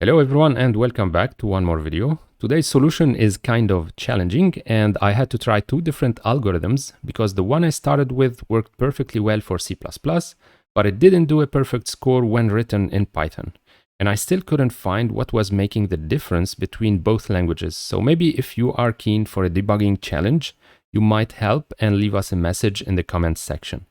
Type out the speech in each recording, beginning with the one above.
Hello everyone and welcome back to one more video. Today's solution is kind of challenging and I had to try two different algorithms because the one I started with worked perfectly well for C++, but it didn't do a perfect score when written in Python. And I still couldn't find what was making the difference between both languages. So maybe if you are keen for a debugging challenge, you might help and leave us a message in the comments section.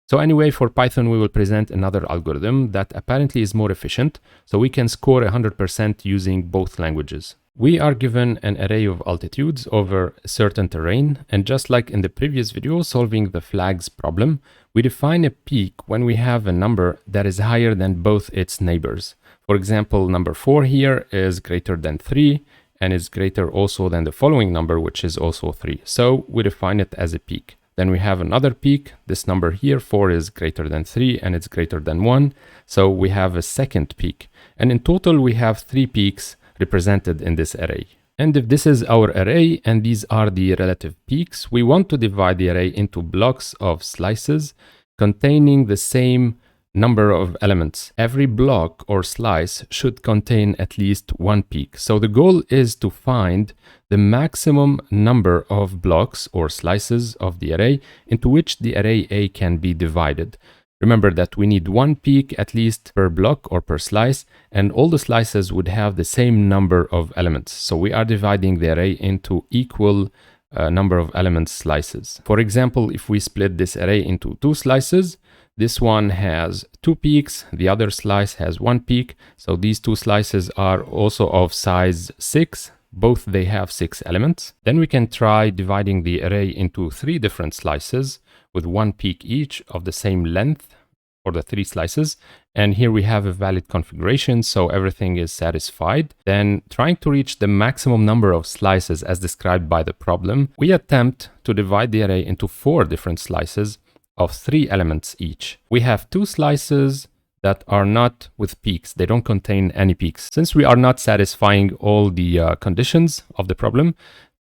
So anyway, for Python, we will present another algorithm that apparently is more efficient, so we can score 100% using both languages. We are given an array of altitudes over a certain terrain, and just like in the previous video solving the flags problem, we define a peak when we have a number that is higher than both its neighbors. For example, number 4 here is greater than 3, and is greater also than the following number, which is also 3. So we define it as a peak. Then we have another peak. This number here, 4, is greater than 3 and it's greater than 1. So we have a second peak. And in total, we have 3 peaks represented in this array. And if this is our array and these are the relative peaks, we want to divide the array into blocks of slices containing the same number of elements. Every block or slice should contain at least one peak. So the goal is to find the maximum number of blocks or slices of the array into which the array A can be divided. Remember that we need one peak at least per block or per slice, and all the slices would have the same number of elements. So we are dividing the array into equal number of elements slices. For example, if we split this array into 2 slices, this one has 2 peaks, the other slice has 1 peak. So these 2 slices are also of size 6. Both they have 6 elements. Then we can try dividing the array into 3 different slices with 1 peak each of the same length for the 3 slices. And here we have a valid configuration, so everything is satisfied. Then trying to reach the maximum number of slices as described by the problem, we attempt to divide the array into 4 different slices of 3 elements each. We have 2 slices that are not with peaks. They don't contain any peaks. Since we are not satisfying all the conditions of the problem,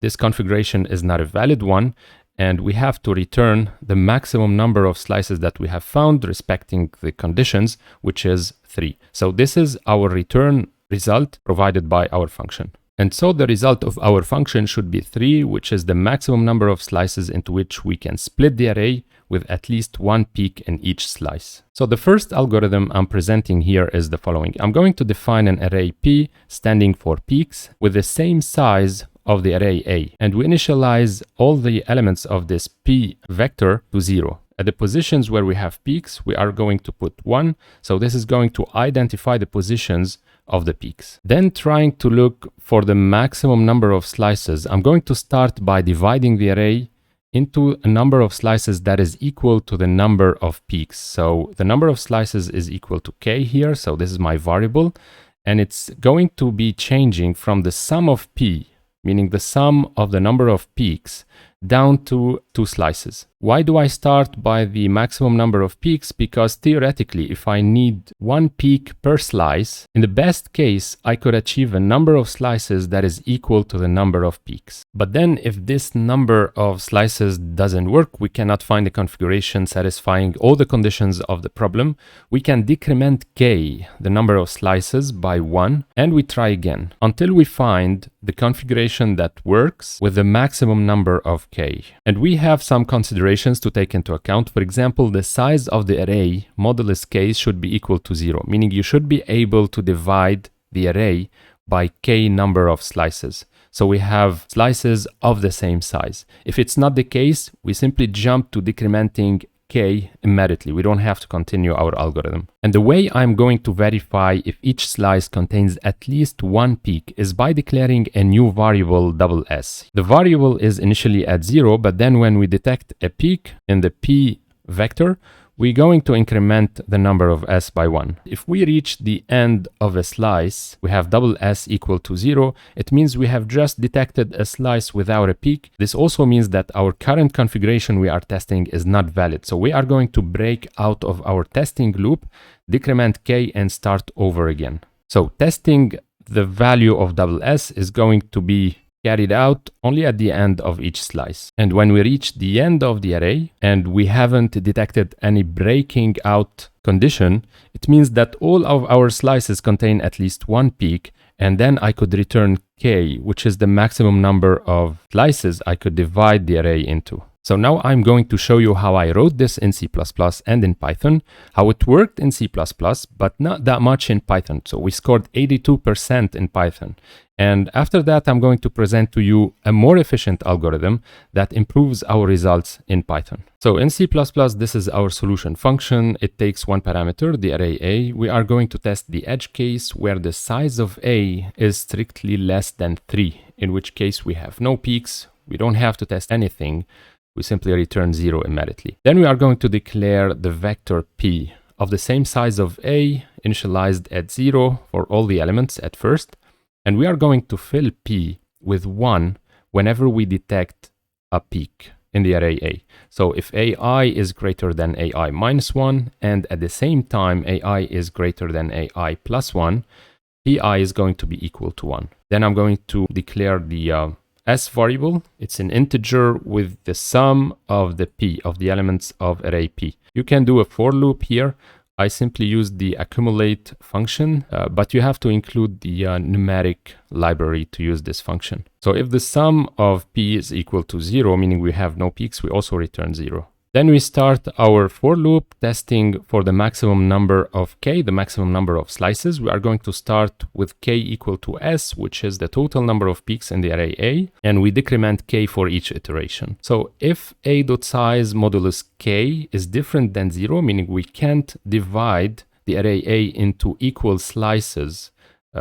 this configuration is not a valid one, and we have to return the maximum number of slices that we have found respecting the conditions, which is 3. So this is our return result provided by our function. And so the result of our function should be 3, which is the maximum number of slices into which we can split the array with at least 1 peak in each slice. So the first algorithm I'm presenting here is the following. I'm going to define an array P standing for peaks with the same size of the array A, and we initialize all the elements of this P vector to 0. At the positions where we have peaks, we are going to put 1. So this is going to identify the positions of the peaks. Then trying to look for the maximum number of slices, I'm going to start by dividing the array into a number of slices that is equal to the number of peaks. So the number of slices is equal to k here. So this is my variable, and it's going to be changing from the sum of p, meaning the sum of the number of peaks, down to 2 slices. Why do I start by the maximum number of peaks? Because theoretically, if I need 1 peak per slice, in the best case, I could achieve a number of slices that is equal to the number of peaks. But then if this number of slices doesn't work, we cannot find a configuration satisfying all the conditions of the problem, we can decrement k, the number of slices, by 1, and we try again until we find the configuration that works with the maximum number of k. And we have some considerations to take into account. For example, the size of the array modulus k should be equal to 0, meaning you should be able to divide the array by k number of slices. So we have slices of the same size. If it's not the case, we simply jump to decrementing k immediately. We don't have to continue our algorithm. And the way I'm going to verify if each slice contains at least 1 peak is by declaring a new variable ss. The variable is initially at 0, but then when we detect a peak in the p vector, we're going to increment the number of s by 1. If we reach the end of a slice, we have s equal to 0. It means we have just detected a slice without a peak. This also means that our current configuration we are testing is not valid. So we are going to break out of our testing loop, decrement k, and start over again. So testing the value of s is going to be carried out only at the end of each slice. And when we reach the end of the array and we haven't detected any breaking out condition, it means that all of our slices contain at least one peak, and then I could return k, which is the maximum number of slices I could divide the array into. So now I'm going to show you how I wrote this in C++ and in Python, how it worked in C++, but not that much in Python. So we scored 82% in Python. And after that, I'm going to present to you a more efficient algorithm that improves our results in Python. So in C++, this is our solution function. It takes one parameter, the array A. We are going to test the edge case where the size of A is strictly less than 3, in which case we have no peaks. We don't have to test anything. We simply return 0 immediately. Then we are going to declare the vector p of the same size of A, initialized at 0 for all the elements at first. And we are going to fill p with 1 whenever we detect a peak in the array A. So if AI is greater than AI minus 1, and at the same time AI is greater than AI plus 1, pi is going to be equal to 1. Then I'm going to declare the s variable. It's an integer with the sum of the p, of the elements of array p. You can do a for loop here. I simply use the accumulate function, but you have to include the numeric library to use this function. So if the sum of p is equal to 0, meaning we have no peaks, we also return 0. Then we start our for loop testing for the maximum number of k, the maximum number of slices. We are going to start with k equal to s, which is the total number of peaks in the array A, and we decrement k for each iteration. So if a.size modulus k is different than 0, meaning we can't divide the array A into equal slices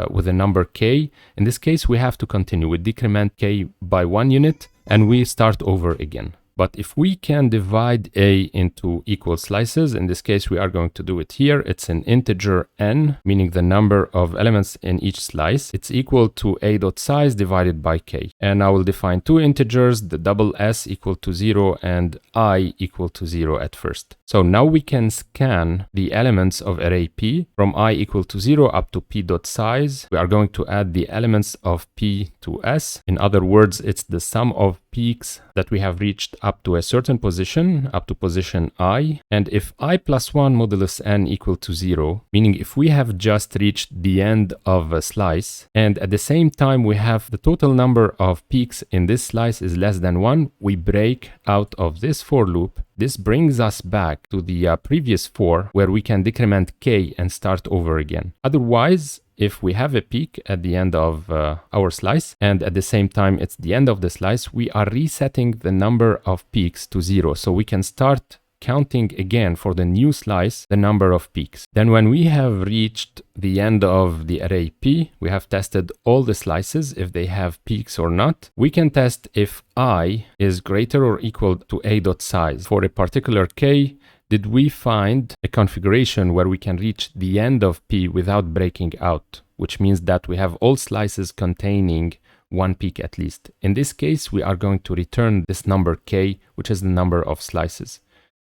with a number k, in this case we have to continue. We decrement k by 1 unit and we start over again. But if we can divide A into equal slices, in this case we are going to do it here. It's an integer n, meaning the number of elements in each slice. It's equal to a.size divided by k. And I will define two integers, the double s equal to 0 and I equal to 0 at first. So now we can scan the elements of array p from I equal to 0 up to p.size. We are going to add the elements of p to s. In other words, it's the sum of peaks that we have reached up to a certain position, up to position I. And if I plus 1 modulus n equal to 0, meaning if we have just reached the end of a slice, and at the same time we have the total number of peaks in this slice is less than 1, we break out of this for loop. This brings us back to the previous for, where we can decrement k and start over again. Otherwise, if we have a peak at the end of our slice, and at the same time it's the end of the slice, we are resetting the number of peaks to 0. So we can start counting again for the new slice the number of peaks. Then when we have reached the end of the array p, we have tested all the slices if they have peaks or not. We can test if I is greater or equal to a.size. For a particular k, did we find a configuration where we can reach the end of p without breaking out, which means that we have all slices containing one peak at least. In this case, we are going to return this number k, which is the number of slices.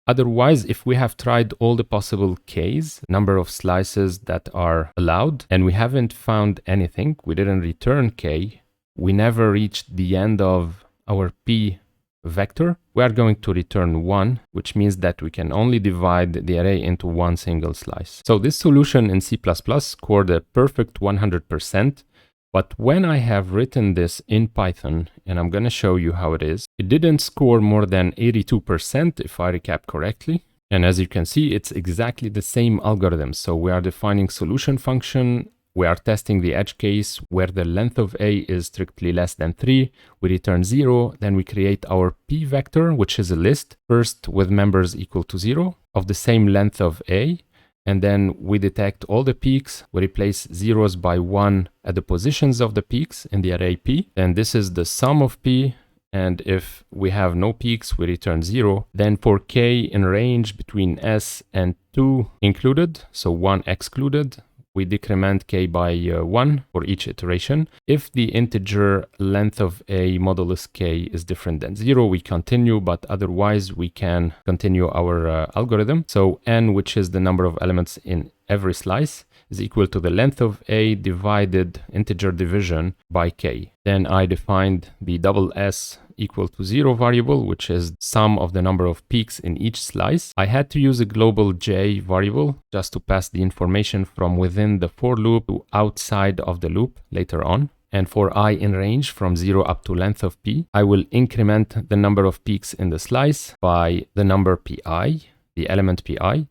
Otherwise, if we have tried all the possible k's, number of slices that are allowed, and we haven't found anything, we didn't return k, we never reached the end of our p vector, we are going to return 1, which means that we can only divide the array into one single slice. So this solution in C++ scored a perfect 100%. But when I have written this in Python, and I'm going to show you how it is, it didn't score more than 82% if I recap correctly. And as you can see, it's exactly the same algorithm. So we are defining solution function. We are testing the edge case where the length of A is strictly less than 3. We return 0. Then we create our p vector, which is a list, first with members equal to 0 of the same length of A. And then we detect all the peaks. We replace zeros by 1 at the positions of the peaks in the array p. And this is the sum of p. And if we have no peaks, we return 0. Then for k in range between s and 2 included, so 1 excluded, we decrement k by 1 for each iteration. If the integer length of A modulus k is different than 0, we continue, but otherwise we can continue our algorithm. So n, which is the number of elements in every slice, is equal to the length of A divided integer division by k. Then I defined the double s equal to 0 variable, which is sum of the number of peaks in each slice, I had to use a global j variable just to pass the information from within the for loop to outside of the loop later on. And for I in range from 0 up to length of p, I will increment the number of peaks in the slice by the number pi, the element pi.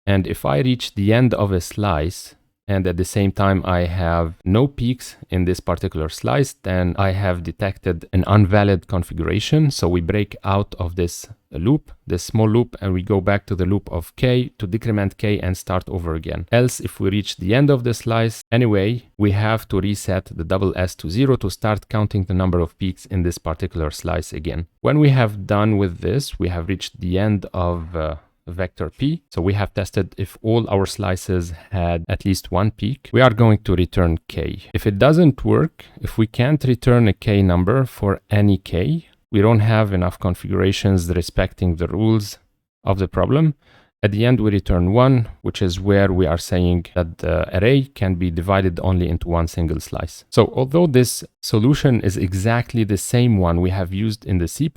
And if I reach the end of a slice, and at the same time I have no peaks in this particular slice, then I have detected an invalid configuration. So we break out of this loop, this small loop, and we go back to the loop of k to decrement k and start over again. Else, if we reach the end of the slice, anyway, we have to reset the double S to 0 to start counting the number of peaks in this particular slice again. When we have done with this, we have reached the end of vector p. So we have tested if all our slices had at least one peak. We are going to return k. If it doesn't work, if we can't return a k number for any k, we don't have enough configurations respecting the rules of the problem. At the end, we return 1, which is where we are saying that the array can be divided only into one single slice. So although this solution is exactly the same one we have used in the C++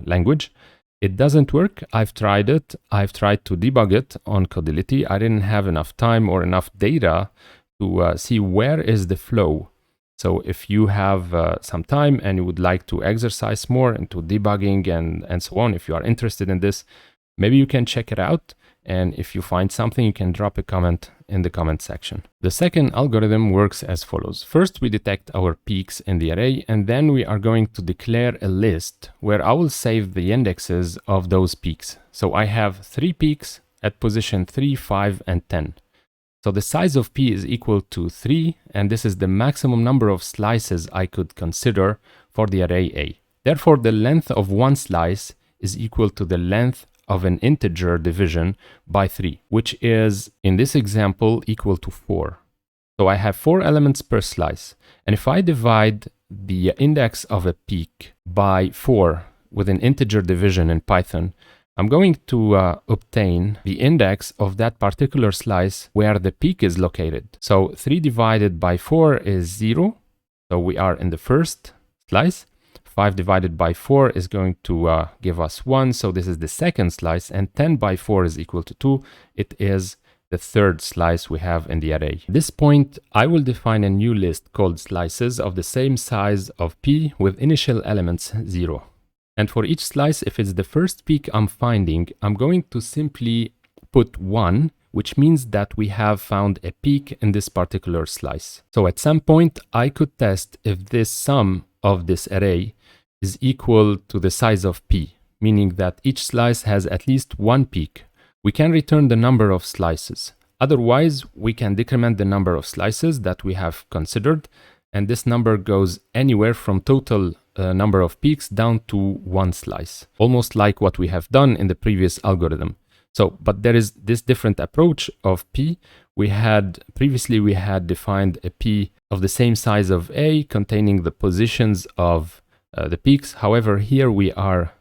language, it doesn't work. I've tried it. I've tried to debug it on Codility. I didn't have enough time or enough data to see where is the flow. So if you have some time and you would like to exercise more into debugging and so on, if you are interested in this, maybe you can check it out. And if you find something, you can drop a comment in the comment section. The second algorithm works as follows. First, we detect our peaks in the array, and then we are going to declare a list where I will save the indexes of those peaks. So I have 3 peaks at position 3, 5, and 10. So the size of p is equal to 3, and this is the maximum number of slices I could consider for the array A. Therefore, the length of one slice is equal to the length of an integer division by 3, which is, in this example, equal to 4. So I have 4 elements per slice. And if I divide the index of a peak by 4 with an integer division in Python, I'm going to obtain the index of that particular slice where the peak is located. So 3 divided by 4 is 0. So we are in the first slice. 5 divided by 4 is going to give us 1. So this is the second slice. And 10 by 4 is equal to 2. It is the third slice we have in the array. At this point, I will define a new list called slices of the same size of p with initial elements 0. And for each slice, if it's the first peak I'm finding, I'm going to simply put 1, which means that we have found a peak in this particular slice. So at some point, I could test if this sum of this array is equal to the size of p, meaning that each slice has at least one peak. We can return the number of slices. Otherwise, we can decrement the number of slices that we have considered, and this number goes anywhere from total number of peaks down to one slice, almost like what we have done in the previous algorithm. So, but there is this different approach of p. Previously we had defined a p of the same size of a containing the positions of the peaks. However, here we are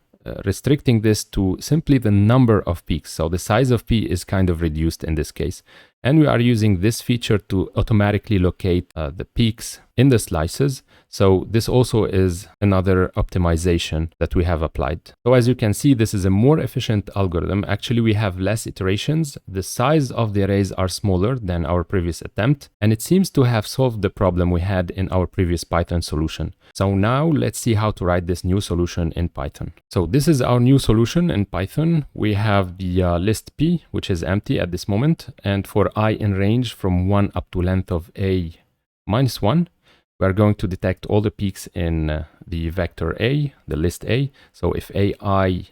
restricting this to simply the number of peaks. So the size of p is kind of reduced in this case. And we are using this feature to automatically locate the peaks in the slices. So this also is another optimization that we have applied. So as you can see, this is a more efficient algorithm. Actually, we have less iterations. The size of the arrays are smaller than our previous attempt, and it seems to have solved the problem we had in our previous Python solution. So now let's see how to write this new solution in Python. So this is our new solution in Python. We have the list p, which is empty at this moment. And for I in range from 1 up to length of a minus 1, we're going to detect all the peaks in the vector a, the list a. So if ai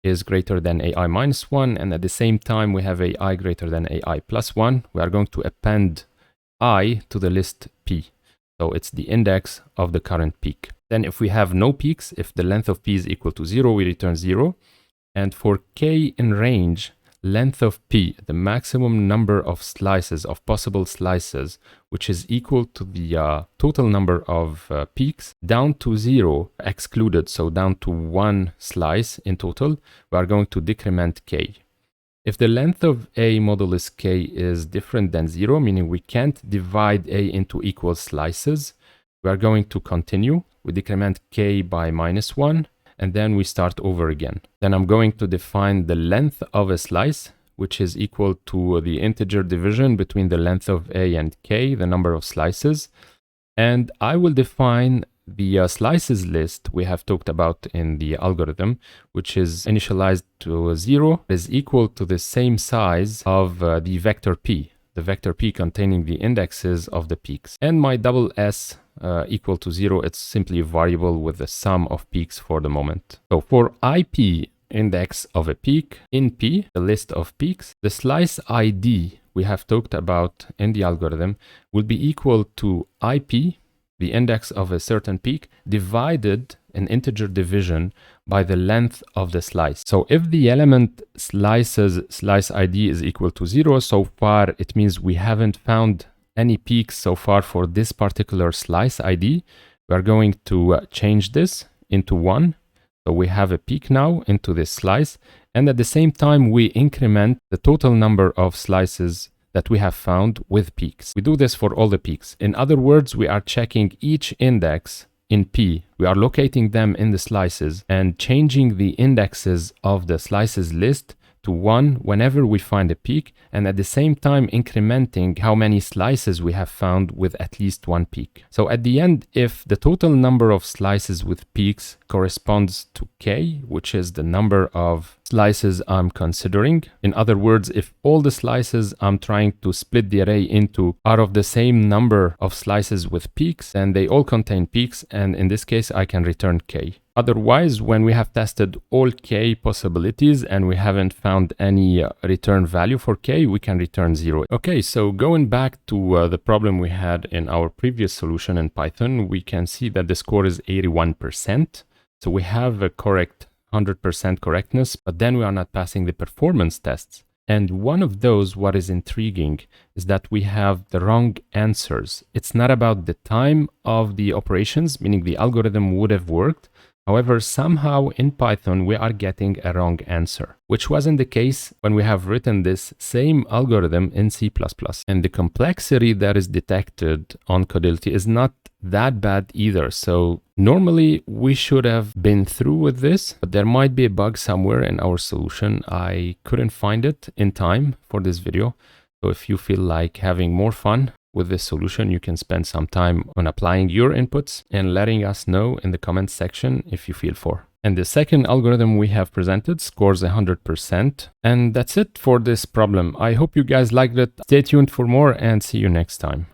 is greater than ai minus 1, and at the same time we have ai greater than ai plus 1, we are going to append I to the list p. So it's the index of the current peak. Then if we have no peaks, if the length of p is equal to 0, we return 0. And for k in range, length of p, the maximum number of slices, of possible slices, which is equal to the total number of peaks, down to 0 excluded, so down to 1 slice in total, we are going to decrement k. If the length of a modulus k is different than 0, meaning we can't divide a into equal slices, we are going to continue. We decrement k by -1, and then we start over again. Then I'm going to define the length of a slice, which is equal to the integer division between the length of a and k, the number of slices. And I will define the slices list we have talked about in the algorithm, which is initialized to 0, is equal to the same size of the vector p containing the indexes of the peaks. And my double S equal to 0, it's simply a variable with the sum of peaks for the moment. So for IP index of a peak, in P, the list of peaks, the slice ID we have talked about in the algorithm will be equal to IP, the index of a certain peak, divided an integer division by the length of the slice. So if the element slices slice ID is equal to 0, so far it means we haven't found any peaks so far for this particular slice ID. We are going to change this into 1. So we have a peak now into this slice, and at the same time we increment the total number of slices that we have found with peaks. We do this for all the peaks. In other words, we are checking each index in P. We are locating them in the slices and changing the indexes of the slices list to 1 whenever we find a peak, and at the same time incrementing how many slices we have found with at least 1 peak. So at the end, if the total number of slices with peaks corresponds to k, which is the number of slices I'm considering, in other words, if all the slices I'm trying to split the array into are of the same number of slices with peaks, then they all contain peaks, and in this case I can return k. Otherwise, when we have tested all k possibilities and we haven't found any return value for k, we can return 0. Okay, so going back to the problem we had in our previous solution in Python, we can see that the score is 81%. So we have a correct 100% correctness, but then we are not passing the performance tests. And one of those, what is intriguing, is that we have the wrong answers. It's not about the time of the operations, meaning the algorithm would have worked. However, somehow in Python, we are getting a wrong answer, which wasn't the case when we have written this same algorithm in C++. And the complexity that is detected on Codility is not that bad either. So normally we should have been through with this, but there might be a bug somewhere in our solution. I couldn't find it in time for this video. So if you feel like having more fun with this solution, you can spend some time on applying your inputs and letting us know in the comments section if you feel for. And the second algorithm we have presented scores 100%. And that's it for this problem. I hope you guys liked it. Stay tuned for more and see you next time.